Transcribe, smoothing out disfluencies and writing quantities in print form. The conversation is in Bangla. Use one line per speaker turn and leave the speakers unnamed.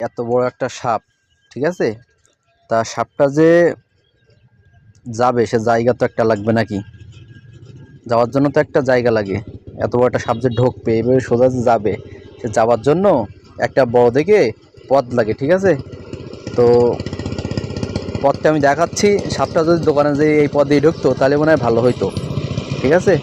এত বড় একটা সাপ, ঠিক আছে, তা সাপটা যে যাবে সে জায়গা তো একটা লাগবে নাকি? যাওয়ার জন্য তো একটা জায়গা লাগে। এত বড় একটা সাপ যে ঢুকবে এভাবে সোজা যে যাবে, সে যাওয়ার জন্য একটা বড় দেখে পথ লাগে, ঠিক আছে। তো পথটা আমি দেখাচ্ছি, সাপটা যদি দোকানে যে এই পথ দিয়ে ঢুকতো তাহলে মনে হয় ভালো হইতো, ঠিক আছে।